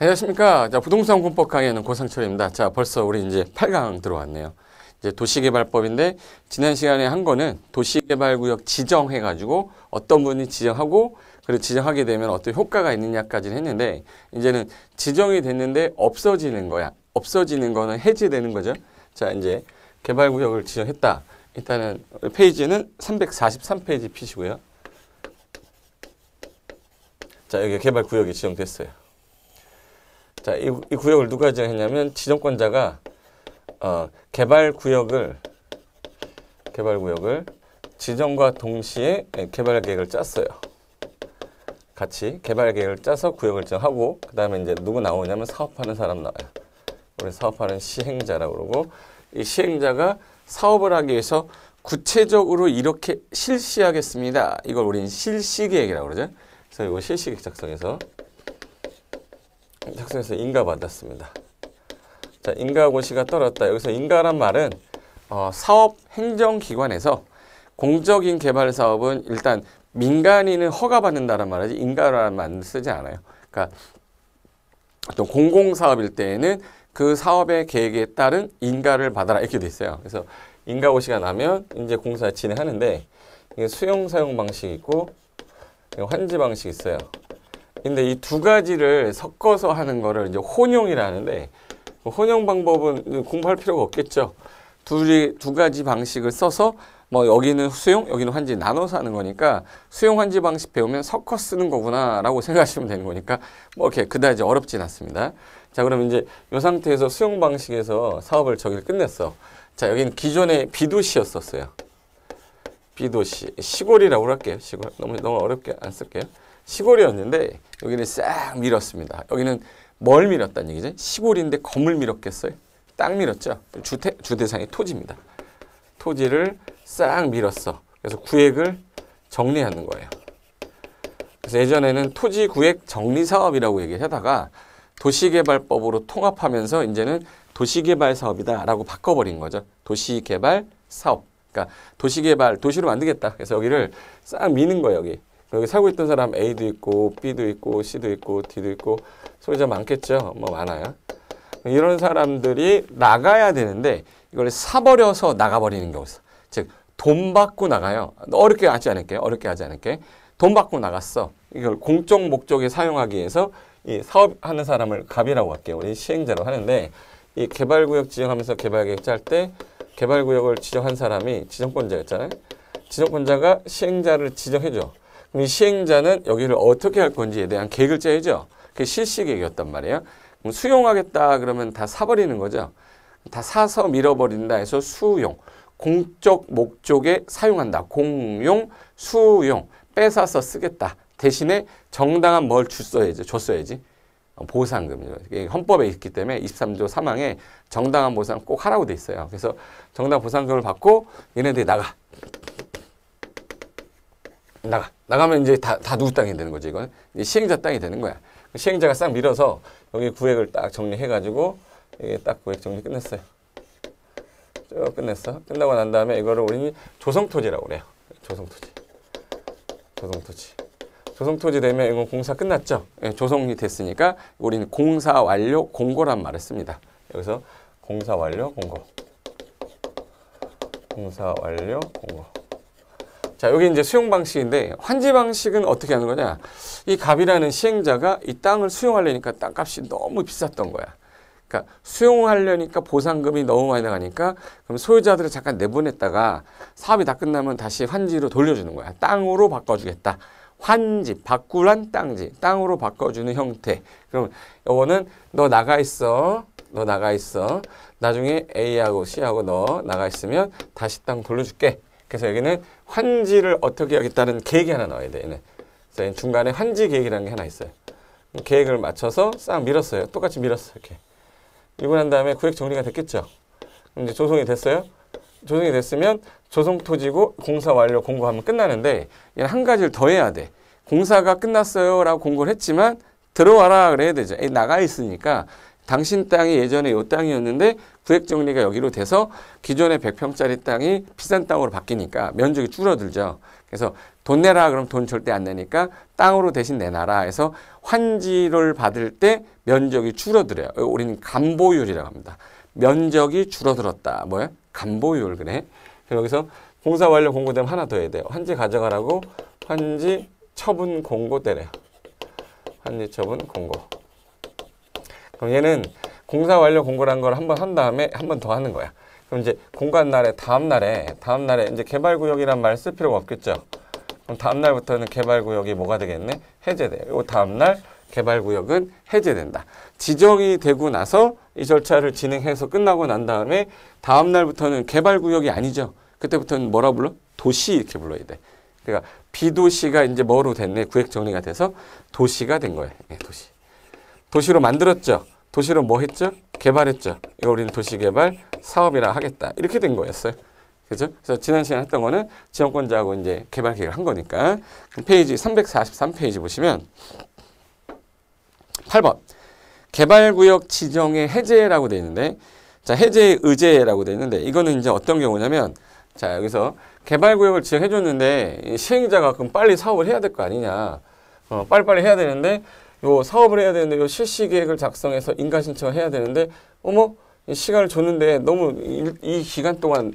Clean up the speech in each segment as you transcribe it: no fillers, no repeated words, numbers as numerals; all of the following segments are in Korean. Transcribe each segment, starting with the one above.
안녕하십니까. 자, 부동산 공법 강의하는 고상철입니다. 자, 벌써 우리 이제 8강 들어왔네요. 이제 도시개발법인데, 지난 시간에 한 거는 도시개발구역 지정해가지고 어떤 분이 지정하고, 그리고 지정하게 되면 어떤 효과가 있느냐까지는 했는데, 이제는 지정이 됐는데 없어지는 거야. 없어지는 거는 해지되는 거죠. 자, 이제 개발구역을 지정했다. 일단은 페이지는 343페이지 피시고요. 자, 여기 개발구역이 지정됐어요. 자, 이 구역을 누가 지정했냐면 지정권자가 개발구역을 지정과 동시에 개발 계획을 짰어요. 같이 개발 계획을 짜서 구역을 지정하고, 그 다음에 이제 누구 나오냐면 사업하는 사람 나와요. 우리 사업하는 시행자라고 그러고, 이 시행자가 사업을 하기 위해서 구체적으로 이렇게 실시하겠습니다. 이걸 우리는 실시계획이라고 그러죠. 그래서 이거 실시계획 작성해서 인가받았습니다. 자, 인가고시가 떨어졌다. 여기서 인가란 말은 사업 행정기관에서 공적인 개발 사업은 일단 민간인은 허가받는다는 말이지 인가라는 말은 쓰지 않아요. 그러니까 어떤 공공사업일 때에는 그 사업의 계획에 따른 인가를 받아라 이렇게 돼 있어요. 그래서 인가고시가 나면 이제 공사 진행하는데, 이게 수용 사용 방식이 있고 환지 방식이 있어요. 근데 이 두 가지를 섞어서 하는 거를 이제 혼용이라 하는데, 혼용 방법은 공부할 필요가 없겠죠. 두 가지 방식을 써서 뭐 여기는 수용, 여기는 환지 나눠서 하는 거니까 수용 환지 방식 배우면 섞어 쓰는 거구나라고 생각하시면 되는 거니까 뭐 이렇게 그다지 어렵진 않습니다. 자, 그럼 이제 이 상태에서 수용 방식에서 사업을 저기를 끝냈어. 자, 여기는 기존의 B도시였었어요. B도시, 시골이라고 할게요. 시골. 너무 어렵게 안 쓸게요. 시골이었는데 여기는 싹 밀었습니다. 여기는 뭘 밀었다는 얘기죠? 시골인데 건물 밀었겠어요? 땅 밀었죠? 주대상의 토지입니다. 토지를 싹 밀었어. 그래서 구획을 정리하는 거예요. 그래서 예전에는 토지구획 정리사업이라고 얘기하다가 도시개발법으로 통합하면서 이제는 도시개발사업이다라고 바꿔버린 거죠. 도시개발사업. 그러니까 도시로 만들겠다. 그래서 여기를 싹 미는 거예요. 여기 살고 있던 사람 A도 있고 B도 있고 C도 있고 D도 있고 소유자 많겠죠. 뭐 많아요. 이런 사람들이 나가야 되는데 이걸 사버려서 나가버리는 경우 있어. 즉 돈 받고 나가요. 어렵게 하지 않을게. 돈 받고 나갔어. 이걸 공적 목적에 사용하기 위해서 이 사업하는 사람을 갑이라고 할게요. 우리 시행자로 하는데, 이 개발구역 지정하면서 개발계획 짤 때 개발구역을 지정한 사람이 지정권자였잖아요. 지정권자가 시행자를 지정해줘. 그럼 이 시행자는 여기를 어떻게 할 건지에 대한 계획을 짜야죠. 그게 실시계획이었단 말이에요. 그럼 수용하겠다 그러면 다 사버리는 거죠. 다 사서 밀어버린다 해서 수용. 공적 목적에 사용한다. 공용, 수용. 뺏어서 쓰겠다. 대신에 정당한 뭘 줬어야지. 보상금. 헌법에 있기 때문에 23조 3항에 정당한 보상 꼭 하라고 돼 있어요. 그래서 정당한 보상금을 받고 얘네들이 나가면 이제 다 누구 땅이 되는 거지, 이건. 시행자 땅이 되는 거야. 시행자가 싹 밀어서 여기 구획을 딱 정리해가지고, 이게 딱 구획 정리 끝냈어요. 쭉 끝냈어. 끝나고 난 다음에 이거를 우리는 조성토지라고 그래요. 조성토지 되면 이건 공사 끝났죠? 예, 조성이 됐으니까 우리는 공사 완료 공고란 말을 씁니다. 여기서 공사 완료 공고. 자, 여기 이제 수용 방식인데, 환지 방식은 어떻게 하는 거냐? 이 갑이라는 시행자가 이 땅을 수용하려니까 땅값이 너무 비쌌던 거야. 그러니까 수용하려니까 보상금이 너무 많이 나가니까 그럼 소유자들을 잠깐 내보냈다가 사업이 다 끝나면 다시 환지로 돌려주는 거야. 땅으로 바꿔주겠다. 환지, 바꾸란 땅지, 땅으로 바꿔주는 형태. 그럼 요거는 너 나가 있어. 나중에 A하고 C하고 너 나가 있으면 다시 땅 돌려줄게. 그래서 여기는 환지를 어떻게 하겠다는 계획이 하나 나와야 돼. 얘는. 그래서 중간에 환지 계획이라는 게 하나 있어요. 계획을 맞춰서 싹 밀었어요. 똑같이 밀었어요. 이렇게. 밀고 난 다음에 구획 정리가 됐겠죠. 그럼 이제 조성이 됐어요. 조성이 됐으면 조성토지고 공사 완료 공고하면 끝나는데, 얘는 한 가지를 더 해야 돼. 공사가 끝났어요 라고 공고를 했지만 들어와라 그래야 되죠. 나가 있으니까 당신 땅이 예전에 이 땅이었는데 구획 정리가 여기로 돼서 기존의 100평짜리 땅이 비싼 땅으로 바뀌니까 면적이 줄어들죠. 그래서 돈 내라 그러면 돈 절대 안 내니까 땅으로 대신 내놔라 해서 환지를 받을 때 면적이 줄어들어요. 우리는 감보율이라고 합니다. 면적이 줄어들었다. 뭐야? 감보율 그래. 여기서 공사 완료 공고되면 하나 더 해야 돼요. 환지 가져가라고 환지 처분 공고 때려요. 환지 처분 공고. 그럼 얘는 공사 완료 공고라는 걸 한번 한 다음에 한 번 더 하는 거야. 그럼 이제 공고한 날에 다음 날에 이제 개발구역이란 말 쓸 필요가 없겠죠. 그럼 다음 날부터는 개발구역이 뭐가 되겠네? 해제돼요. 요 다음 날 개발구역은 해제된다. 지정이 되고 나서 이 절차를 진행해서 끝나고 난 다음에 다음 날부터는 개발구역이 아니죠. 그때부터는 뭐라 불러? 도시 이렇게 불러야 돼. 그러니까 비도시가 이제 뭐로 됐네? 구획 정리가 돼서 도시가 된 거예요. 네, 도시. 도시로 만들었죠. 도시로 뭐 했죠? 개발했죠. 이거 우리는 도시개발 사업이라 하겠다. 이렇게 된 거였어요. 그죠? 그래서 지난 시간에 했던 거는 지정권자하고 이제 개발 계획을 한 거니까. 페이지 343페이지 보시면 8번. 개발구역 지정의 해제라고 되어 있는데, 자, 해제의 의제라고 되어 있는데, 이거는 이제 어떤 경우냐면, 자, 여기서 개발구역을 지정해줬는데, 시행자가 그럼 빨리 사업을 해야 될 거 아니냐. 빨리빨리 해야 되는데, 요 사업을 해야 되는데, 요 실시계획을 작성해서 인가 신청을 해야 되는데, 어머, 시간을 줬는데 너무 이 기간 동안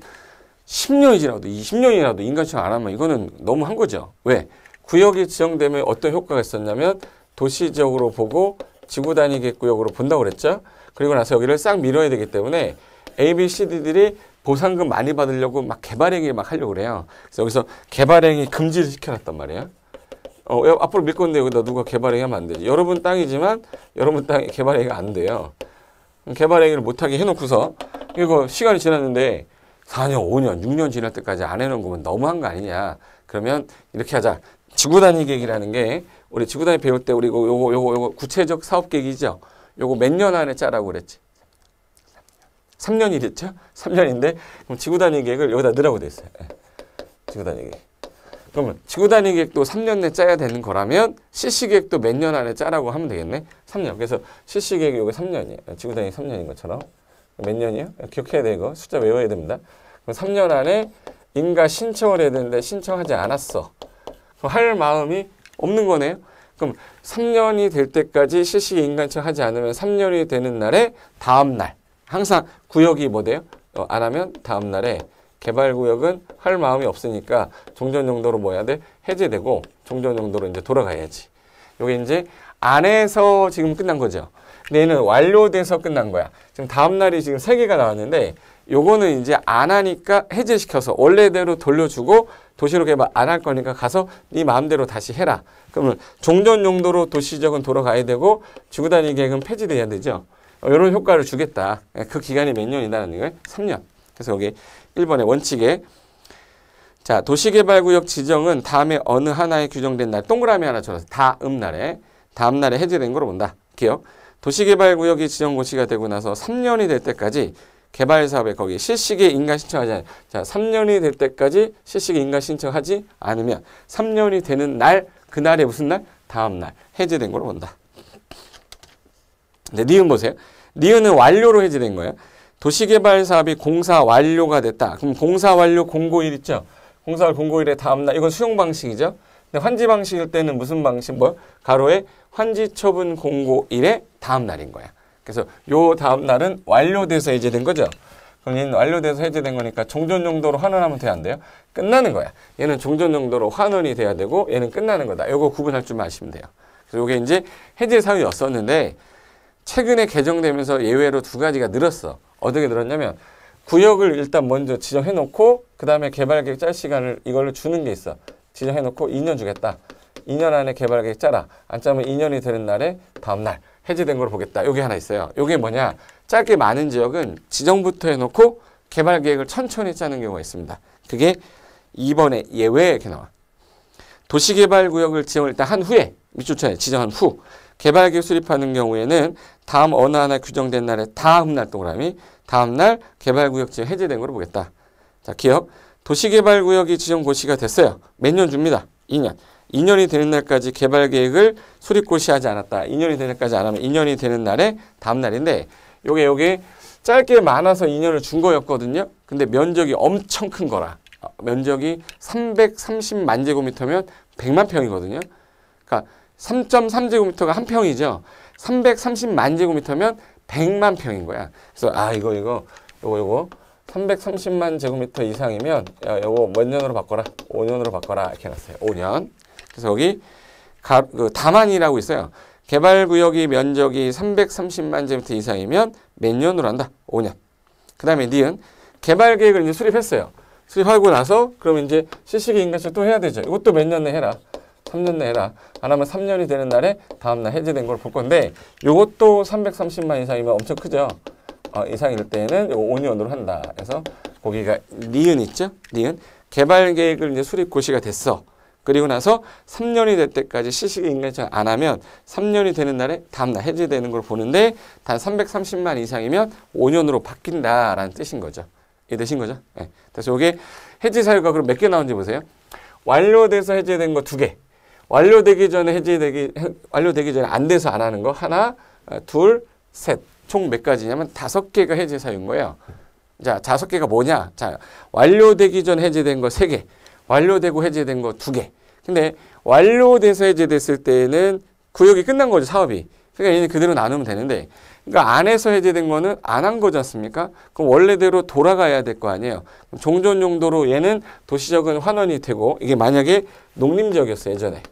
10년이라도 20년이라도 인가 신청 안 하면 이거는 너무 한 거죠. 왜? 구역이 지정되면 어떤 효과가 있었냐면, 도시적으로 보고 지구 단위 계획구역으로 본다고 그랬죠. 그리고 나서 여기를 싹 밀어야 되기 때문에 A, B, C, D들이 보상금 많이 받으려고 막 개발행위 막 하려고 그래요. 그래서 여기서 개발행위 금지를 시켜놨단 말이에요. 앞으로 밀 건데 여기다 누가 개발행위 하면 안 되지. 여러분 땅이지만 여러분 땅에 개발행위가 안 돼요. 개발행위를 못하게 해놓고서 이거 시간이 지났는데 4년, 5년, 6년 지날 때까지 안 해놓은 거면 너무한 거 아니냐. 그러면 이렇게 하자. 지구 단위 계획이라는 게 우리 지구 단위 배울 때 우리 요거 구체적 사업 계획이죠. 요거 몇 년 안에 짜라고 그랬지? 3년이랬죠? 3년인데 그럼 지구 단위 계획을 여기다 넣으라고 돼 있어요. 지구 단위 계획. 그러면 지구 단위 계획도 3년 내에 짜야 되는 거라면 CC 계획도 몇 년 안에 짜라고 하면 되겠네. 3년. 그래서 CC 계획이 요게 3년이에요. 지구 단위 3년인 것처럼. 몇 년이요? 기억해야 돼 이거. 숫자 외워야 됩니다. 그럼 3년 안에 인가 신청을 해야 되는데 신청하지 않았어. 그럼 할 마음이 없는 거네요. 그럼 3년이 될 때까지 실시 인가 신청하지 않으면 3년이 되는 날에 다음 날. 항상 구역이 뭐 돼요? 안 하면 다음 날에 개발구역은 할 마음이 없으니까 종전용도로 뭐 해야 돼? 해제되고 종전용도로 이제 돌아가야지. 요게 이제 안 해서 지금 끝난 거죠. 근데 얘는 완료돼서 끝난 거야. 지금 다음 날이 지금 3개가 나왔는데 요거는 이제 안 하니까 해제시켜서 원래대로 돌려주고 도시로 개발 안 할 거니까 가서 네 마음대로 다시 해라. 그러면 종전용도로 도시적은 돌아가야 되고 지구 단위 계획은 폐지돼야 되죠. 이런 효과를 주겠다. 그 기간이 몇 년이라는 거예요? 3년. 그래서 여기 1번의 원칙에 자 도시개발구역 지정은 다음에 어느 하나에 규정된 날 동그라미 하나 쳐서 다음 날에 해제된 거로 본다. 기억. 도시개발구역이 지정고시가 되고 나서 3년이 될 때까지 개발사업에 거기 실시계 인가 신청하지 않아요. 자, 3년이 될 때까지 실시계 인가 신청하지 않으면 3년이 되는 날, 그날에 무슨 날? 다음 날 해제된 거로 본다. 네, 니은 보세요. 니은은 완료로 해제된 거예요. 도시개발 사업이 공사 완료가 됐다. 그럼 공사 완료 공고일 있죠? 공사 완료 공고일의 다음 날, 이건 수용 방식이죠? 근데 환지 방식일 때는 무슨 방식? 뭐? 가로에 환지 처분 공고일의 다음 날인 거야. 그래서 요 다음 날은 완료돼서 해제된 거죠. 그럼 얘는 완료돼서 해제된 거니까 종전용도로 환원하면 돼야 안 돼요? 끝나는 거야. 얘는 종전용도로 환원이 돼야 되고 얘는 끝나는 거다. 요거 구분할 줄 아시면 돼요. 그래서 요게 이제 해제 사유였었는데 최근에 개정되면서 예외로 2가지가 늘었어. 어떻게 늘었냐면 구역을 일단 먼저 지정해 놓고 그 다음에 개발계획 짤 시간을 이걸로 주는 게 있어. 지정해 놓고 2년 주겠다. 2년 안에 개발계획 짜라. 안 짜면 2년이 되는 날에 다음 날 해제된 걸 보겠다. 요게 하나 있어요. 요게 뭐냐? 짧게 많은 지역은 지정부터 해놓고 개발계획을 천천히 짜는 경우가 있습니다. 그게 2번의 예외에 이렇게 나와. 도시개발구역을 지정을 일단 한 후에 밑줄쳐야 지정한 후 개발계획 수립하는 경우에는 다음 어느 하나 규정된 날에 다음 날 동그라미 다음 날 개발구역 지정 해제된 걸로 보겠다. 자, 기억. 도시개발구역이 지정고시가 됐어요. 몇 년 줍니다. 2년. 2년이 되는 날까지 개발계획을 수립고시하지 않았다. 2년이 되는 날까지 안 하면 2년이 되는 날에 다음 날인데 요게 짧게 많아서 2년을 준 거였거든요. 근데 면적이 엄청 큰 거라. 면적이 330만 제곱미터면 100만 평이거든요. 그러니까 3.3제곱미터가 한 평이죠. 330만 제곱미터면 100만 평인 거야. 그래서 이거 330만 제곱미터 이상이면 요거 몇 년으로 바꿔라? 5년으로 바꿔라. 이렇게 해놨어요. 5년. 그래서 여기 다만이라고 있어요. 개발구역이 면적이 330만 제곱미터 이상이면 몇 년으로 한다? 5년. 그 다음에 니은 개발계획을 이제 수립했어요. 수립하고 나서 그럼 이제 시시기 인가시 또 해야 되죠. 이것도 몇 년 내에 해라. 3년 내에 해라. 안 하면 3년이 되는 날에 다음날 해제된 걸 볼 건데 이것도 330만 이상이면 엄청 크죠. 이상일 때는 5년으로 한다. 그래서 거기가 니은 있죠? 니은 개발계획을 이제 수립 고시가 됐어. 그리고 나서 3년이 될 때까지 시시기 인가시 안 하면 3년이 되는 날에 다음날 해제되는 걸 보는데 단 330만 이상이면 5년으로 바뀐다라는 뜻인 거죠. 이해되신 거죠? 네. 그래서 이게 해지 사유가 그럼 몇 개 나온지 보세요. 완료돼서 해제된 거 2개. 완료되기 전에 완료되기 전에 안 돼서 안 하는 거 하나, 둘, 셋. 총 몇 가지냐면 5개가 해제 사유인 거예요. 자, 5개가 뭐냐? 자, 완료되기 전 해제된 거 3개. 완료되고 해제된 거 2개. 근데 완료돼서 해제됐을 때는 구역이 끝난 거죠, 사업이. 그러니까 얘는 그대로 나누면 되는데, 그러니까 안에서 해제된 거는 안 한 거지 않습니까? 그럼 원래대로 돌아가야 될 거 아니에요. 종전 용도로 얘는 도시적은 환원이 되고, 이게 만약에 농림지역이었어요, 예전에.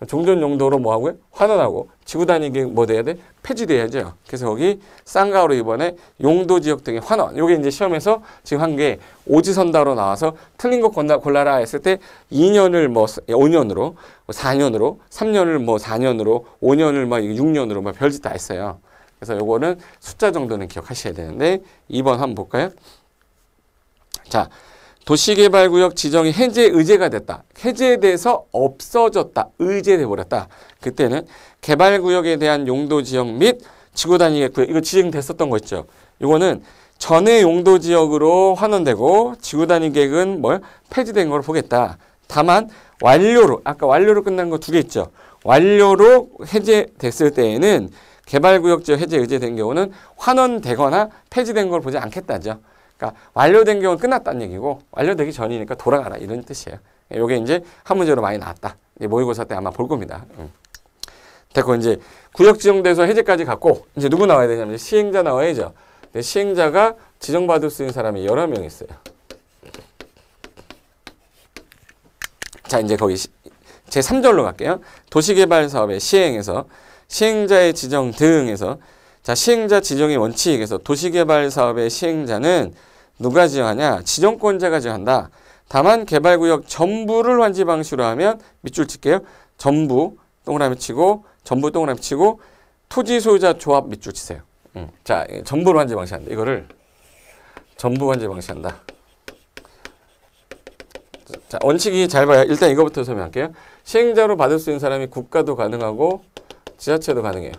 종전 용도로 뭐 하고요? 환원하고, 지구 단위계 뭐 돼야 돼? 폐지돼야죠. 그래서 여기 쌍가로 이번에 용도 지역 등의 환원. 요게 이제 시험에서 지금 한 게 오지선다로 나와서 틀린 거 골라라 했을 때 2년을 뭐 5년으로, 4년으로, 3년을 뭐 4년으로, 5년을 뭐 6년으로 뭐 별짓 다 했어요. 그래서 요거는 숫자 정도는 기억하셔야 되는데 2번 한번 볼까요? 자, 도시개발구역 지정이 해제 의제가 됐다. 해제돼서 없어졌다. 의제돼 버렸다. 그때는 개발구역에 대한 용도지역 및 지구단위의 구역, 이거 지정됐었던 거 있죠. 이거는 전에 용도지역으로 환원되고 지구단위 계획은 뭘 폐지된 걸 보겠다. 다만 완료로, 아까 완료로 끝난 거 2개 있죠. 완료로 해제됐을 때에는 개발구역 지역 해제 의제된 경우는 환원되거나 폐지된 걸 보지 않겠다죠. 그러니까 완료된 경우는 끝났다는 얘기고 완료되기 전이니까 돌아가라 이런 뜻이에요. 이게 이제 한 문제로 많이 나왔다. 모의고사 때 아마 볼 겁니다. 됐고 이제 구역 지정돼서 해제까지 갔고 이제 누구 나와야 되냐면 시행자 나와야죠. 근데 시행자가 지정받을 수 있는 사람이 여러 명 있어요. 자 이제 거기 제 3절로 갈게요. 도시개발 사업의 시행에서 시행자의 지정 등에서 자, 시행자 지정의 원칙에서 도시개발 사업의 시행자는 누가 지정하냐? 지정권자가 지정한다. 다만 개발구역 전부를 환지 방식으로 하면 밑줄 칠게요. 전부 동그라미 치고 전부 동그라미 치고 토지 소유자 조합 밑줄 치세요. 자, 전부를 환지 방식한다. 이거를 전부 환지 방식한다. 자, 원칙이 잘 봐요. 일단 이거부터 설명할게요. 시행자로 받을 수 있는 사람이 국가도 가능하고 지자체도 가능해요.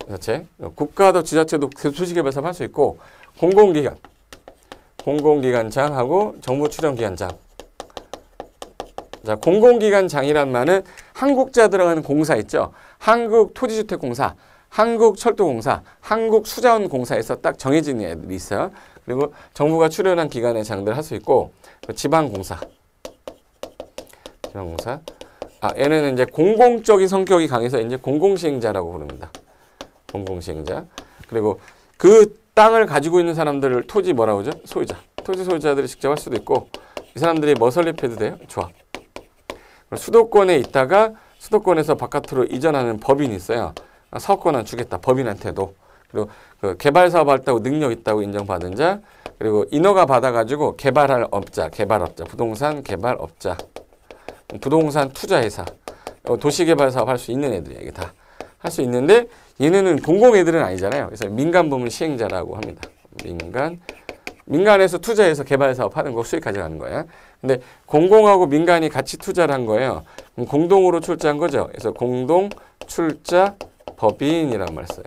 지자체, 국가도 지자체도 도시개발사업 할 수 있고 공공기관, 공공기관장하고 정부 출연기관장. 자, 공공기관장이란 말은 한국자 들어가는 공사 있죠. 한국토지주택공사, 한국철도공사, 한국수자원공사에서 딱 정해진 애들이 있어요. 그리고 정부가 출연한 기관의 장들 할 수 있고 지방공사, 지방공사. 얘는 이제 공공적인 성격이 강해서 이제 공공시행자라고 부릅니다. 공공시행자. 그리고 그 땅을 가지고 있는 사람들을 토지 뭐라고 하죠? 소유자. 토지 소유자들이 직접 할 수도 있고 이 사람들이 뭐 설립해도 돼요? 조합. 수도권에 있다가 수도권에서 바깥으로 이전하는 법인이 있어요. 사업권을 주겠다. 법인한테도. 그리고 그 개발 사업 할다고 능력 있다고 인정받은 자. 그리고 인허가 받아가지고 개발할 업자, 개발업자, 부동산 개발업자, 부동산 투자회사, 도시개발 사업 할 수 있는 애들이야. 이게 다 할 수 있는데 얘네는 공공 애들은 아니잖아요. 그래서 민간 부문 시행자라고 합니다. 민간에서 투자해서 개발 사업 하는 거 수익 가져가는 거야. 근데 공공하고 민간이 같이 투자를 한 거예요. 공동으로 출자한 거죠. 그래서 공동 출자 법인이라고 말했어요.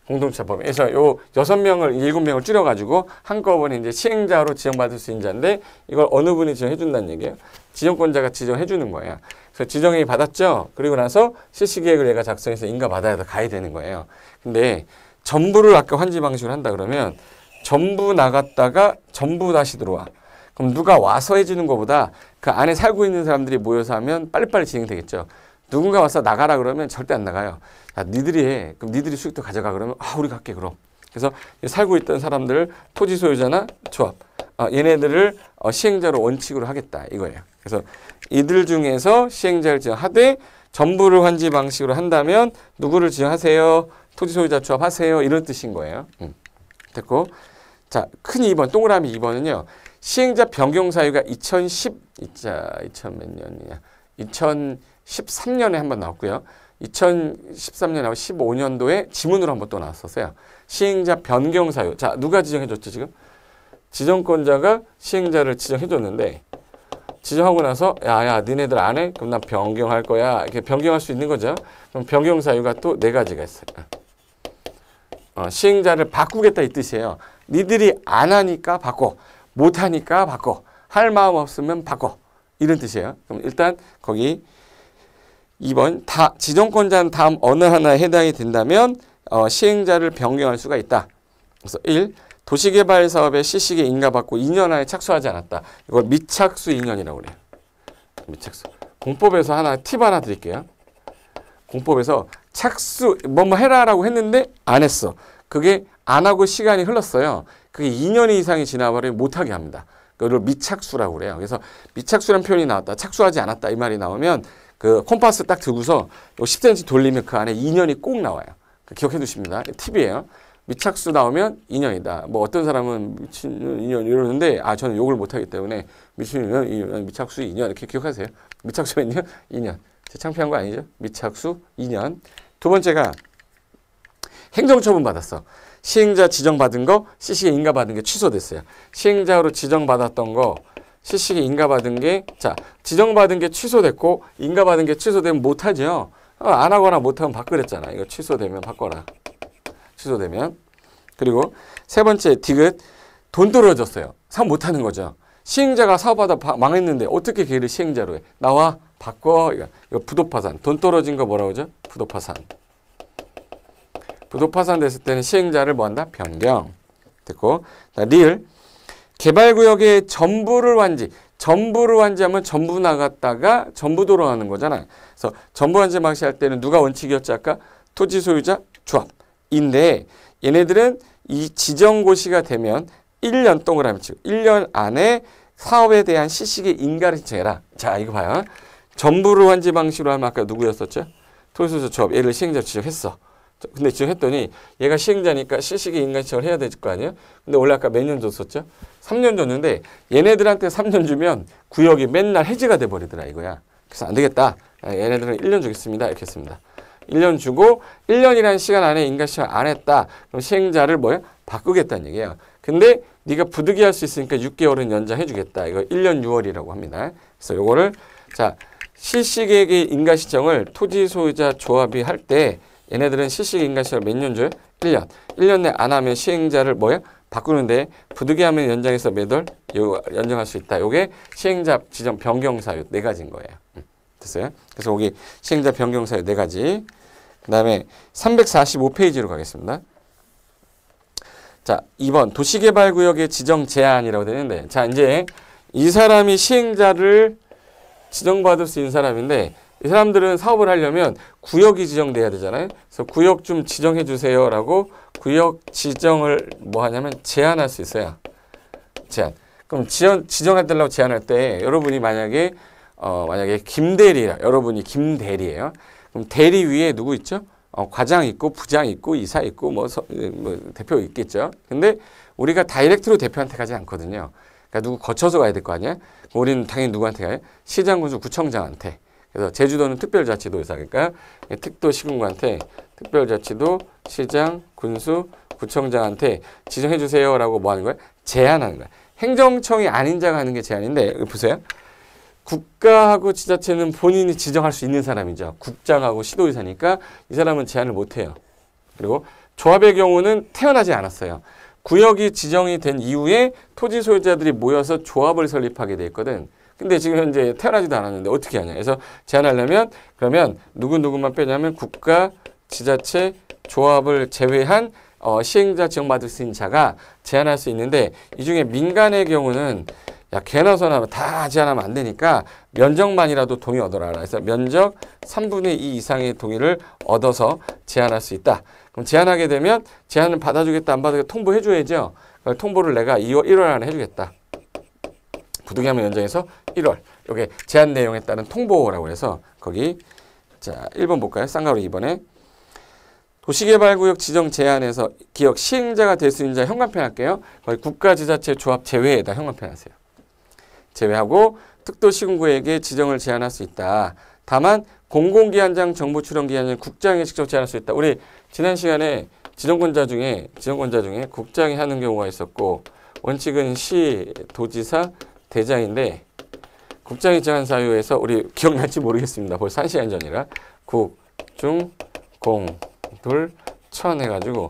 공동출자 법인. 그래서 요 6명을 7명을 줄여가지고 한꺼번에 이제 시행자로 지정받을 수 있는 자인데 이걸 어느 분이 지정해 준다는 얘기예요. 지정권자가 지정해 주는 거예요. 그래서 지정이 받았죠. 그리고 나서 실시계획을 얘가 작성해서 인가 받아야 가야 되는 거예요. 근데 전부를 아까 환지 방식으로 한다 그러면 전부 나갔다가 전부 다시 들어와. 그럼 누가 와서 해주는 것보다 그 안에 살고 있는 사람들이 모여서 하면 빨리빨리 진행되겠죠. 누군가 와서 나가라 그러면 절대 안 나가요. 야, 니들이 해. 그럼 니들이 수익도 가져가 그러면 우리 갈게 그럼. 그래서 살고 있던 사람들을 토지 소유자나 조합, 얘네들을 시행자로 원칙으로 하겠다 이거예요. 그래서 이들 중에서 시행자를 지정하되 전부를 환지 방식으로 한다면 누구를 지정하세요? 토지 소유자 조합 하세요. 이런 뜻인 거예요. 됐고, 자, 큰 2번, 동그라미 2번은요. 시행자 변경 사유가 2013년에 한번 나왔고요. 2013년하고 15년도에 지문으로 한번 또 나왔었어요. 시행자 변경 사유. 자, 누가 지정해줬죠, 지금? 지정권자가 시행자를 지정해줬는데, 지정하고 나서, 야, 니네들 안 해? 그럼 나 변경할 거야. 이렇게 변경할 수 있는 거죠. 그럼 변경 사유가 또 4가지가 있어요. 시행자를 바꾸겠다 이 뜻이에요. 니들이 안 하니까 바꿔. 못 하니까 바꿔. 할 마음 없으면 바꿔. 이런 뜻이에요. 그럼 일단 거기 2번 지정권자는 다음 어느 하나에 해당이 된다면 시행자를 변경할 수가 있다. 그래서 1. 도시개발 사업에 시식에 인가받고 2년 안에 착수하지 않았다. 이걸 미착수 2년이라고 그래요. 미착수. 공법에서 팁 하나 드릴게요. 공법에서 착수 뭐뭐 해라라고 했는데 안 했어. 그게 안 하고 시간이 흘렀어요. 그게 2년 이상이 지나버리면 못하게 합니다. 그걸 미착수라고 그래요. 그래서 미착수라는 표현이 나왔다. 착수하지 않았다. 이 말이 나오면 그 콤파스 딱 들고서 요 10cm 돌리면 그 안에 2년이 꼭 나와요. 기억해 두십니다. 팁이에요. 미착수 나오면 2년이다. 뭐 어떤 사람은 미친 2년 이러는데 저는 욕을 못하기 때문에 미친 2년, 미착수 2년 이렇게 기억하세요. 미착수 몇 년? 2년. 제 창피한 거 아니죠? 미착수 2년. 두 번째가 행정처분 받았어. 시행자 지정받은 거, 시식에 인가받은 게 취소됐어요. 시행자로 지정받았던 거, 시식에 인가받은 게, 지정받은 게 취소됐고, 인가받은 게 취소되면 못하죠. 안 하거나 못하면 바꾸랬잖아. 이거 취소되면 바꿔라. 취소되면. 그리고 세 번째, 디귿. 돈 떨어졌어요. 사업 못하는 거죠. 시행자가 사업하다 망했는데 어떻게 걔를 시행자로 해? 나와, 바꿔. 이거 부도파산. 돈 떨어진 거 뭐라고 하죠? 부도파산. 부도파산 됐을 때는 시행자를 뭐한다? 변경. 됐고. 리을. 개발구역의 전부를 환지하면 전부 나갔다가 전부 돌아가는 거잖아요. 그래서 전부 환지 방식할 때는 누가 원칙이었지 아까? 토지 소유자 조합인데 얘네들은 이 지정고시가 되면 1년 동그라미 치고 1년 안에 사업에 대한 시식의 인가를 신청해라. 자, 이거 봐요. 전부를 환지 방식으로 하면 아까 누구였었죠? 토지 소유자 조합. 얘를 시행자 지정했어. 근데 지정했더니 얘가 시행자니까 시식의 인가 신청을 해야 될 거 아니에요? 근데 원래 아까 몇 년 줬었죠? 3년 줬는데 얘네들한테 3년 주면 구역이 맨날 해지가 돼버리더라 이거야. 그래서 안 되겠다. 얘네들은 1년 주겠습니다. 이렇게 했습니다. 1년 주고 1년이라는 시간 안에 인가 신청 안 했다. 그럼 시행자를 바꾸겠다는 얘기예요. 근데 네가 부득이할 수 있으니까 6개월은 연장해 주겠다. 이거 1년 6월이라고 합니다. 그래서 요거를 실시계획의 인가 신청을 토지 소유자 조합이 할 때 얘네들은 실시계 인가 신청을 몇 년 줘요? 1년. 1년 내 안 하면 시행자를 바꾸는데 부득이하면 연장해서 몇 월? 연장할 수 있다. 요게 시행자 지정 변경 사유 4가지인 거예요. 됐어요? 그래서 여기 시행자 변경 사유 4가지. 그 다음에 345페이지로 가겠습니다. 자, 2번 도시개발구역의 지정 제한이라고 되는데 이제 이 사람이 시행자를 지정받을 수 있는 사람인데 이 사람들은 사업을 하려면 구역이 지정돼야 되잖아요. 그래서 구역 좀 지정해 주세요라고 구역 지정을 하냐면 제한할 수 있어요. 제한. 그럼 지정해달라고 제한할 때 여러분이 만약에 김대리라 여러분이 김대리예요. 그럼 대리 위에 누구 있죠? 과장 있고 부장 있고 이사 있고 대표 있겠죠. 근데 우리가 다이렉트로 대표한테 가지 않거든요. 그러니까 누구 거쳐서 가야 될 거 아니야? 우리는 당연히 누구한테 가요? 시장, 군수, 구청장한테. 그래서 제주도는 특별자치도에서 특도시군구한테 특별자치도, 시장, 군수, 구청장한테 지정해 주세요라고 하는 거예요? 제한하는 거예요. 행정청이 아닌 자가 하는 게 제한인데 보세요. 국가하고 지자체는 본인이 지정할 수 있는 사람이죠. 국장하고 시도의사니까 이 사람은 제한을 못해요. 그리고 조합의 경우는 태어나지 않았어요. 구역이 지정이 된 이후에 토지 소유자들이 모여서 조합을 설립하게 돼 있거든. 근데 지금 현재 태어나지도 않았는데 어떻게 하냐. 그래서 제한하려면 그러면 누구만 빼냐면 국가, 지자체, 조합을 제외한 시행자 지정받을 수 있는 자가 제한할 수 있는데 이 중에 민간의 경우는 야, 개나 소나 다 제한하면 안 되니까 면적만이라도 동의 얻어라. 그래서 면적 3분의 2 이상의 동의를 얻어서 제한할 수 있다. 그럼 제한하게 되면 제한을 받아주겠다 안 받아주겠다 통보해줘야죠. 통보를 내가 1월 안에 해주겠다. 부득이하면 연장해서 1월. 이게 제한 내용에 따른 통보라고 해서 거기 자 1번 볼까요? 쌍가루 2번에 도시개발구역 지정 제한에서 기업 시행자가 될 수 있는 자 현관펜 할게요. 거기 국가지자체 조합 제외에다 현관펜 하세요. 제외하고 특도시군구에게 지정을 제한할 수 있다. 다만 공공기관장 정보출원기관장 국장이 직접 제한할 수 있다. 우리 지난 시간에 지정권자 중에 국장이 하는 경우가 있었고 원칙은 시, 도지사, 대장인데 국장이 제한 사유에서 우리 기억날지 모르겠습니다. 벌써 1시간 전이라 국, 중, 공, 둘, 천 해가지고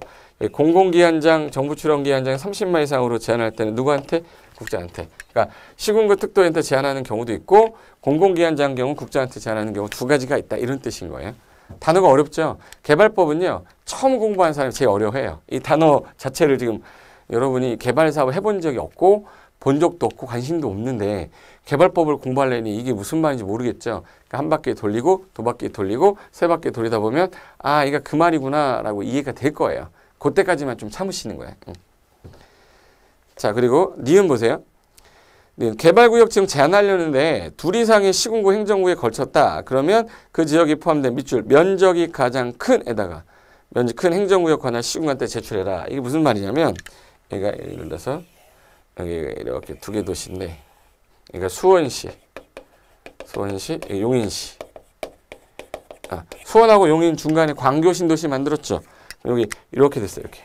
공공기관장, 정부출원기관장 30만 이상으로 제한할 때는 누구한테? 국장한테. 그러니까 시군구 특도한테 제한하는 경우도 있고 공공기관장 경우 국장한테 제한하는 경우 두 가지가 있다. 이런 뜻인 거예요. 단어가 어렵죠? 개발법은요. 처음 공부한 사람이 제일 어려워해요. 이 단어 자체를 지금 여러분이 개발 사업을 해본 적이 없고 본 적도 없고 관심도 없는데 개발법을 공부하려니 이게 무슨 말인지 모르겠죠. 그러니까 한 바퀴 돌리고 두 바퀴 돌리고 세 바퀴 돌리다 보면 아 이거 그 말이구나 라고 이해가 될 거예요. 그때까지만 좀 참으시는 거예요. 자 그리고 니은 보세요. 니은 개발구역 지금 제한하려는데 둘 이상의 시군구 행정구에 걸쳤다. 그러면 그 지역이 포함된 밑줄 면적이 가장 큰 에다가 면적 큰 행정구역 관할 시군구한테 제출해라. 이게 무슨 말이냐면 얘가 예를 들어서 여기 이렇게 두 개 도시인데 그러니까 수원시, 용인시. 수원하고 용인 중간에 광교 신도시 만들었죠. 여기 이렇게 됐어요. 이렇게.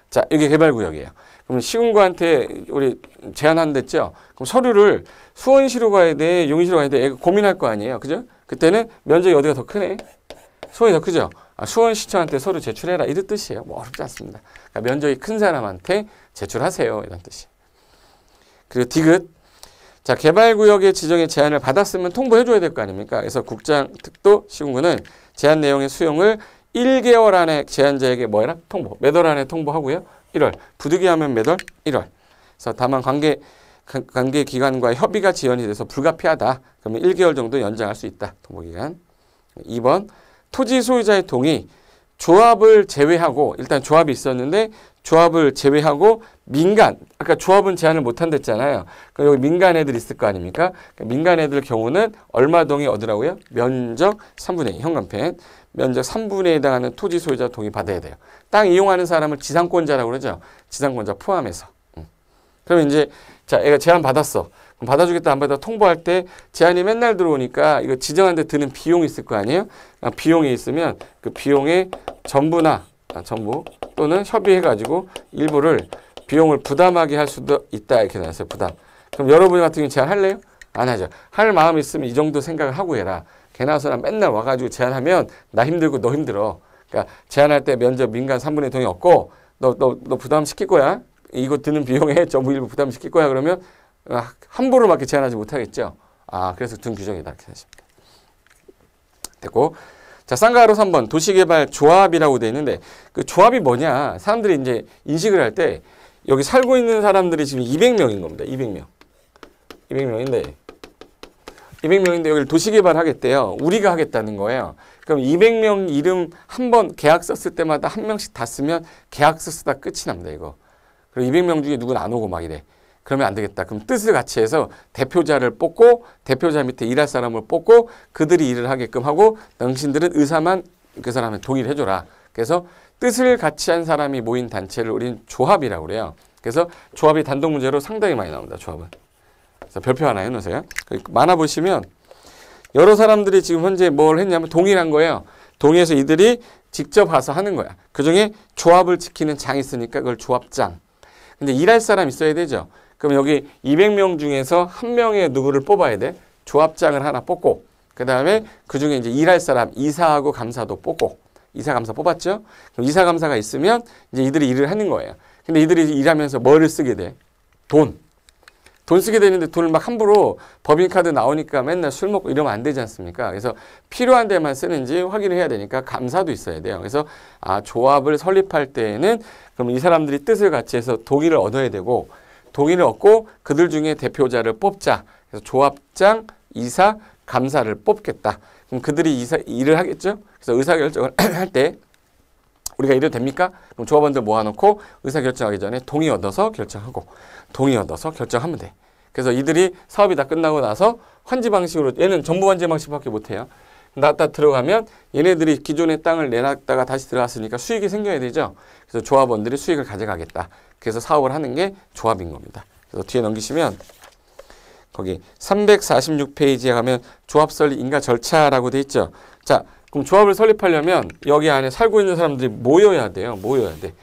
자, 이게 개발구역이에요. 그럼 시군구한테 우리 제한한댔죠. 그럼 서류를 수원시로 가야 돼, 용인시로 가야 돼. 고민할 거 아니에요. 그죠? 그때는 면적이 어디가 더 크네? 수원이 더 크죠? 수원시청한테 서류 제출해라. 이런 뜻이에요. 뭐 어렵지 않습니다. 그러니까 면적이 큰 사람한테 제출하세요. 이런 뜻이에요. 그리고 디귿. 자, 개발구역의 지정에 제한을 받았으면 통보해줘야 될 거 아닙니까? 그래서 국장, 특도, 시군구는 제한 내용의 수용을 1개월 안에 제한자에게 뭐해라? 통보. 몇 월 안에 통보하고요. 1월. 부득이하면 몇 월? 1월. 그래서 다만 관계 기관과 협의가 지연이 돼서 불가피하다. 그러면 1개월 정도 연장할 수 있다. 통보기간. 2번. 토지 소유자의 동의. 조합을 제외하고 일단 조합이 있었는데 조합을 제외하고 민간. 아까 조합은 제한을 못한댔잖아요. 그럼 여기 민간 애들 있을 거 아닙니까? 민간 애들 경우는 얼마 동의 얻으라고요? 면적 3분의 2. 현관펜. 면적 3분의 1에 해당하는 토지 소유자 동의 받아야 돼요. 땅 이용하는 사람을 지상권자라고 그러죠. 지상권자 포함해서. 그러면 이제 자, 애가 제한 받았어. 그럼 받아주겠다 안 받아 통보할 때 제한이 맨날 들어오니까 이거 지정한 데 드는 비용이 있을 거 아니에요? 비용이 있으면 그 비용의 전부나 전부 또는 협의해가지고 일부를 비용을 부담하게 할 수도 있다. 이렇게 나왔어요. 부담. 그럼 여러분 같은 경우 제한할래요? 안 하죠. 할 마음 있으면 이 정도 생각을 하고 해라. 개나 소나 맨날 와가지고 제한하면 나 힘들고 너 힘들어. 그러니까 제한할 때 면적 민간 3분의 1 동의 없고 너 부담 시킬 거야. 이거 드는 비용에 전부 일부 부담 시킬 거야. 그러면 함부로 막 제한하지 못하겠죠. 그래서 둔 규정이다. 이렇게 하십니다. 됐고. 자, 쌍가루 3번 도시개발 조합이라고 되어 있는데 그 조합이 뭐냐? 사람들이 이제 인식을 할 때 여기 살고 있는 사람들이 지금 200명인 겁니다. 200명. 200명인데 여기를 도시개발 하겠대요. 우리가 하겠다는 거예요. 그럼 200명 이름 한 번 계약서 쓸 때마다 한 명씩 다 쓰면 계약서 쓰다 끝이 납니다. 이거. 그리고 200명 중에 누군 안 오고 막 이래. 그러면 안 되겠다. 그럼 뜻을 같이 해서 대표자를 뽑고 대표자 밑에 일할 사람을 뽑고 그들이 일을 하게끔 하고 당신들은 의사만 그 사람한테 동의를 해줘라. 그래서 뜻을 같이 한 사람이 모인 단체를 우리는 조합이라고 그래요. 그래서 조합이 단독 문제로 상당히 많이 나옵니다. 조합은. 그래서 별표 하나 해놓으세요. 만화 보시면 여러 사람들이 지금 현재 뭘 했냐면 동의를 한 거예요. 동의해서 이들이 직접 와서 하는 거야. 그중에 조합을 지키는 장이 있으니까 그걸 조합장. 근데 일할 사람 있어야 되죠. 그럼 여기 200명 중에서 한 명의 누구를 뽑아야 돼? 조합장을 하나 뽑고 그 다음에 그중에 이제 일할 사람 이사하고 감사도 뽑고 이사 감사 뽑았죠? 그럼 이사 감사가 있으면 이제 이들이 일을 하는 거예요. 근데 이들이 일하면서 뭐를 쓰게 돼? 돈. 돈 쓰게 되는데 돈을 막 함부로 법인카드 나오니까 맨날 술 먹고 이러면 안 되지 않습니까? 그래서 필요한 데만 쓰는지 확인을 해야 되니까 감사도 있어야 돼요. 그래서 조합을 설립할 때에는 그럼 이 사람들이 뜻을 같이 해서 동의를 얻어야 되고 동의를 얻고 그들 중에 대표자를 뽑자. 그래서 조합장, 이사, 감사를 뽑겠다. 그럼 그들이 일을 하겠죠? 그래서 의사결정을 할 때 우리가 이래도 됩니까? 그럼 조합원들 모아놓고 의사결정하기 전에 동의 얻어서 결정하고 동의 얻어서 결정하면 돼. 그래서 이들이 사업이 다 끝나고 나서 환지 방식으로 얘는 정부 환지 방식밖에 못해요. 나갔다 들어가면 얘네들이 기존의 땅을 내놨다가 다시 들어갔으니까 수익이 생겨야 되죠. 그래서 조합원들이 수익을 가져가겠다. 그래서 사업을 하는 게 조합인 겁니다. 그래서 뒤에 넘기시면 거기 346페이지에 가면 조합 설립 인가 절차라고 돼 있죠. 자, 그럼 조합을 설립하려면 여기 안에 살고 있는 사람들이 모여야 돼요. 모여야 돼.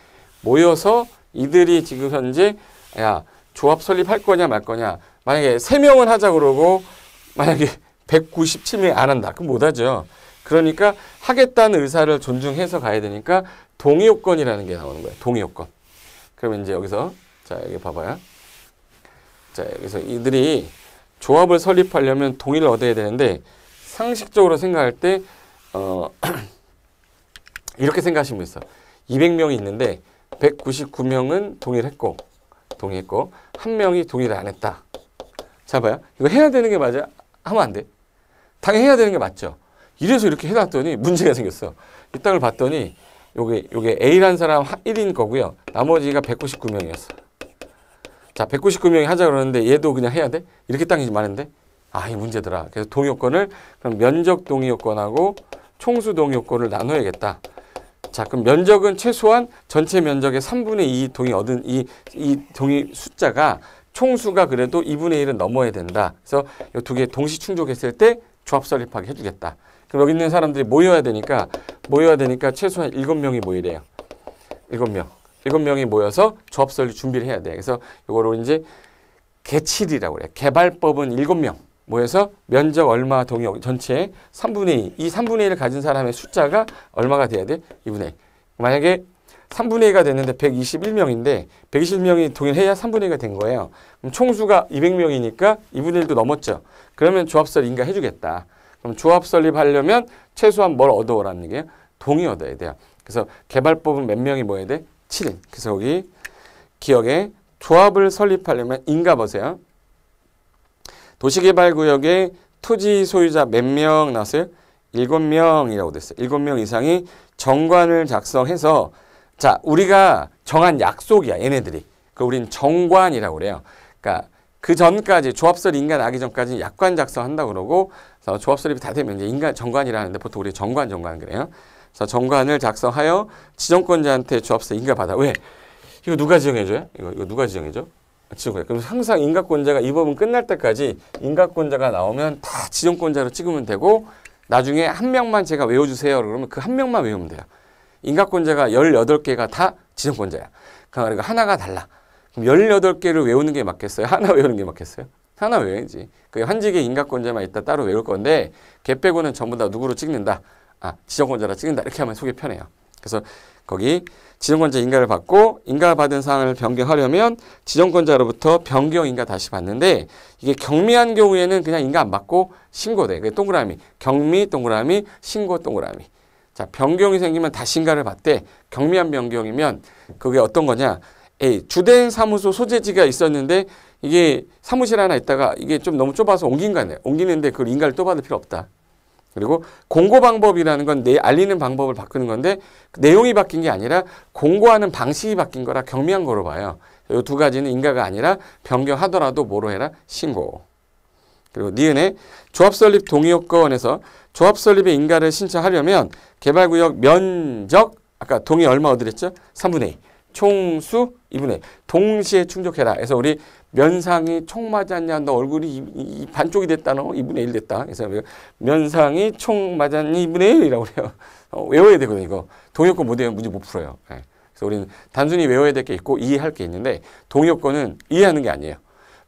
모여서 이들이 지금 현재 야 조합 설립할 거냐 말 거냐. 만약에 3명은 하자 그러고 만약에 197명이 안 한다. 그럼 못 하죠. 그러니까 하겠다는 의사를 존중해서 가야 되니까 동의요건이라는 게 나오는 거예요. 동의요건. 그러면 이제 여기서 자 여기 봐봐요. 자 여기서 이들이 조합을 설립하려면 동의를 얻어야 되는데 상식적으로 생각할 때 이렇게 생각하시면 있어. 200명이 있는데 199명은 동의했고 한 명이 동의를 안 했다. 자 봐요. 이거 해야 되는 게 맞아? 하면 안 돼. 당연히 해야 되는 게 맞죠. 이래서 이렇게 해놨더니 문제가 생겼어. 이 땅을 봤더니 요게 A라는 사람 1인 거고요. 나머지가 199명이었어. 자 199명이 하자 그러는데 얘도 그냥 해야 돼? 이렇게 땅이 많은데? 이 문제더라. 그래서 동의요건을 그럼 면적 동의요건하고 총수 동의요건을 나눠야겠다. 자, 그럼 면적은 최소한 전체 면적의 3분의 2 동의 얻은 이 동의 숫자가 총수가 그래도 2분의 1은 넘어야 된다. 그래서 이 두 개 동시 충족했을 때 조합 설립하게 해주겠다. 그럼 여기 있는 사람들이 모여야 되니까 최소한 7명이 모이래요. 7명. 7명이 모여서 조합 설립 준비를 해야 돼. 그래서 이거로 이제 개칠이라고 그래요. 개발법은 7명. 모여서 면적 얼마 동의 전체의 3분의 2. 이 3분의 1을 가진 사람의 숫자가 얼마가 돼야 돼? 2분의 1. 만약에 3분의 2가 됐는데 121명인데 121명이 동의해야 3분의 2가 된 거예요. 그럼 총수가 200명이니까 2분의 1도 넘었죠. 그러면 조합 설립 인가해주겠다. 그럼 조합 설립하려면 최소한 뭘 얻어오라는 얘기예요? 동의 얻어야 돼요. 그래서 개발법은 몇 명이 모여야 돼? 7인. 그래서 여기 기억에 조합을 설립하려면 인가 보세요. 도시개발구역에 토지 소유자 몇 명 나왔어요? 7명이라고 됐어요. 7명 이상이 정관을 작성해서 자 우리가 정한 약속이야. 얘네들이. 그 우린 정관이라고 그래요. 그러니까 그 전까지 조합설 인가 나기 전까지 약관 작성한다고 그러고 그래서 조합 설립이 다 되면 이제 인가 정관이라는데 보통 우리 정관 그래요. 그래서 정관을 작성하여 지정권자한테 조합설 인가 받아. 왜? 이거 누가 지정해줘요? 이거 누가 지정해줘? 지정권. 그럼 항상 인가권자가 이 법은 끝날 때까지 인가권자가 나오면 다 지정권자로 찍으면 되고 나중에 한 명만 제가 외워주세요. 그러면 그 한 명만 외우면 돼요. 인가권자가 18개가 다 지정권자야. 그러니까 하나가 달라. 그럼 18개를 외우는 게 맞겠어요? 하나 외우는 게 맞겠어요? 하나 외워야지. 그 한직의 인가권자만 있다 따로 외울 건데 걔 빼고는 전부 다 누구로 찍는다? 지정권자로 찍는다. 이렇게 하면 속이 편해요. 그래서 거기 지정권자 인가를 받고 인가받은 사항을 변경하려면 지정권자로부터 변경 인가 다시 받는데 이게 경미한 경우에는 그냥 인가 안 받고 신고돼. 그게 동그라미. 경미 동그라미 신고 동그라미. 자 변경이 생기면 다시 인가를 받대. 경미한 변경이면 그게 어떤 거냐. 주된 사무소 소재지가 있었는데 이게 사무실 하나 있다가 이게 좀 너무 좁아서 옮기는데 그걸 인가를 또 받을 필요 없다. 그리고 공고 방법이라는 건 알리는 방법을 바꾸는 건데 내용이 바뀐 게 아니라 공고하는 방식이 바뀐 거라 경미한 거로 봐요. 이 두 가지는 인가가 아니라 변경하더라도 뭐로 해라? 신고. 그리고 니은에 조합설립 동의요건에서 조합설립의 인가를 신청하려면 개발구역 면적 아까 동의 얼마 얻으랬죠? 3분의 2. 총수 2분의 1. 동시에 충족해라. 그래서 우리 면상이 총 맞았냐? 너 얼굴이 반쪽이 됐다. 너 2분의 1 됐다. 그래서 면상이 총 맞았니? 2분의 1이라고 그래요. 외워야 되거든요. 이거. 동의요건 못 외우면 문제 못 풀어요. 네. 그래서 우리는 단순히 외워야 될 게 있고 이해할 게 있는데 동의요건은 이해하는 게 아니에요.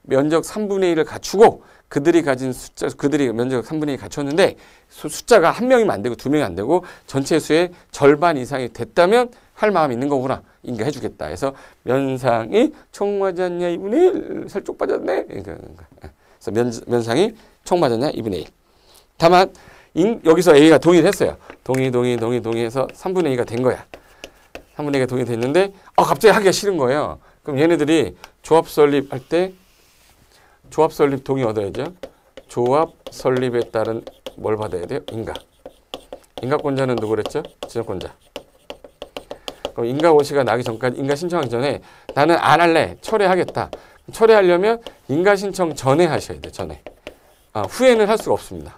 면적 3분의 1을 갖추고 그들이 가진 숫자, 그들이 면적 3분의 1 갖췄는데 숫자가 한 명이면 안 되고 두 명이 안 되고 전체 수의 절반 이상이 됐다면 할 마음이 있는 거구나. 인가 해주겠다. 그래서 면상이 총 맞았냐 2분의 1 살쪽 빠졌네. 그래서 면상이 총 맞았냐 2분의 1. 다만 여기서 A가 동의를 했어요. 동의해서 3분의 2가 된 거야. 3분의 2가 동의됐는데 갑자기 하기가 싫은 거예요. 그럼 얘네들이 조합 설립할 때 조합 설립 동의 얻어야죠. 조합 설립에 따른 뭘 받아야 돼요? 인가권자는 누구랬죠? 지정권자. 그럼 인가 고시가 나기 전까지 인가 신청하기 전에 나는 안 할래. 철회하겠다. 철회하려면 인가 신청 전에 하셔야 돼. 전에. 후에는 할 수가 없습니다.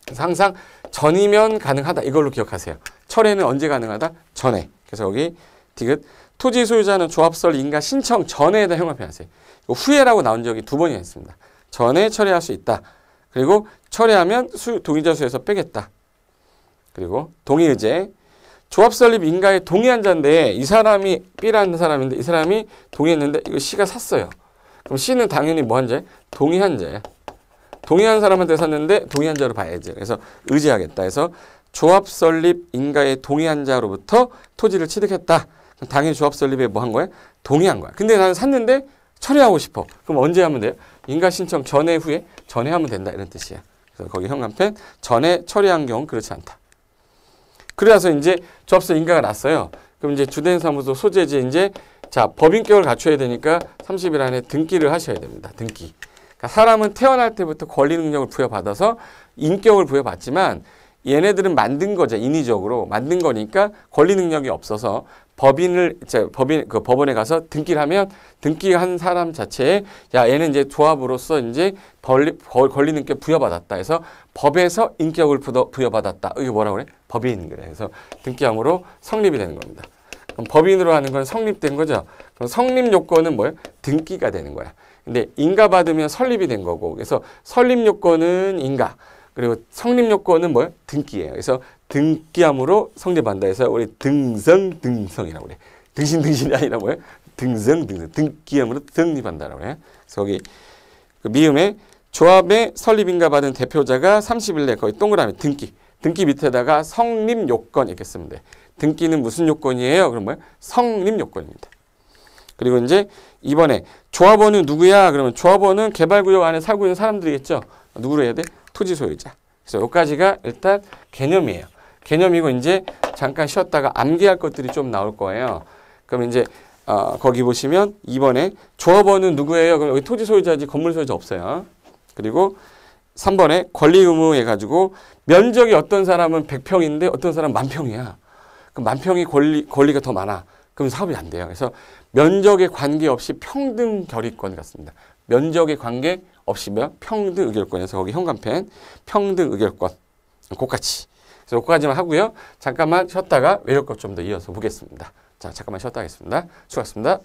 그래서 항상 전이면 가능하다. 이걸로 기억하세요. 철회는 언제 가능하다? 전에. 그래서 여기 디귿 토지 소유자는 조합설 인가 신청 전에다 형을 표현하세요. 후에라고 나온 적이 2번이나 있습니다. 전에 철회할 수 있다. 그리고 철회하면 동의자 수에서 빼겠다. 그리고 동의의제 조합 설립 인가에 동의한 자인데 이 사람이 B라는 사람인데 이 사람이 동의했는데 이거 C가 샀어요. 그럼 C는 당연히 뭐한 자야? 동의한 자야. 동의한 사람한테 샀는데 동의한 자로 봐야지. 그래서 의지하겠다. 해서 조합 설립 인가에 동의한 자로부터 토지를 취득했다. 그럼 당연히 조합 설립에 뭐 한 거야? 동의한 거야. 근데 나는 샀는데 처리하고 싶어. 그럼 언제 하면 돼요? 인가 신청 전에 후에? 전에 하면 된다. 이런 뜻이야. 그래서 거기 현관펜 전에 처리한 경우는 그렇지 않다. 그래서 이제 조합설 인가가 났어요. 그럼 이제 주된 사무소 소재지 이제 법인격을 갖춰야 되니까 30일 안에 등기를 하셔야 됩니다. 등기. 그러니까 사람은 태어날 때부터 권리 능력을 부여받아서 인격을 부여받지만 얘네들은 만든 거죠. 인위적으로 만든 거니까 권리 능력이 없어서 법원에 가서 등기를 하면 등기한 사람 자체에 얘는 이제 조합으로서 이제 권리 능력 부여받았다 해서 법에서 인격을 부여받았다. 이게 뭐라고 그래? 법인인 거예요. 그래서 등기함으로 성립이 되는 겁니다. 그럼 법인으로 하는 건 성립된 거죠. 그럼 성립 요건은 뭐예요? 등기가 되는 거야. 근데 인가 받으면 설립이 된 거고, 그래서 설립 요건은 인가, 그리고 성립 요건은 뭐예요? 등기예요. 그래서 등기함으로 성립한다 해서 우리 등성이라고 그래. 등신이 아니라 뭐예요? 등기함으로 성립한다라고 그래. 그래서 거기 그 미음에 조합의 설립 인가 받은 대표자가 30일 내 거의 동그라미 등기 밑에다가 성립 요건 이렇게 쓰면 돼. 등기는 무슨 요건이에요? 그럼 뭐예요? 성립 요건입니다. 그리고 이제 이번에 조합원은 누구야? 그러면 조합원은 개발구역 안에 살고 있는 사람들이겠죠. 누구로 해야 돼? 토지 소유자. 그래서 여기까지가 일단 개념이에요. 개념이고 이제 잠깐 쉬었다가 암기할 것들이 좀 나올 거예요. 그럼 이제 거기 보시면 2번에 조합원은 누구예요? 그럼 여기 토지 소유자지 건물 소유자 없어요. 그리고 3번에 권리 의무 해가지고 면적이 어떤 사람은 100평인데 어떤 사람은 10,000평이야. 그럼 10,000평이 권리가 더 많아. 그럼 사업이 안 돼요. 그래서 면적에 관계없이 평등 결의권 같습니다. 면적에 관계없이 평등 의결권에서 거기 현관펜 평등 의결권 그같이. 그래서 그까지만 하고요. 잠깐만 쉬었다가 외울 것 좀 더 이어서 보겠습니다. 자, 잠깐만 쉬었다 하겠습니다. 수고하셨습니다.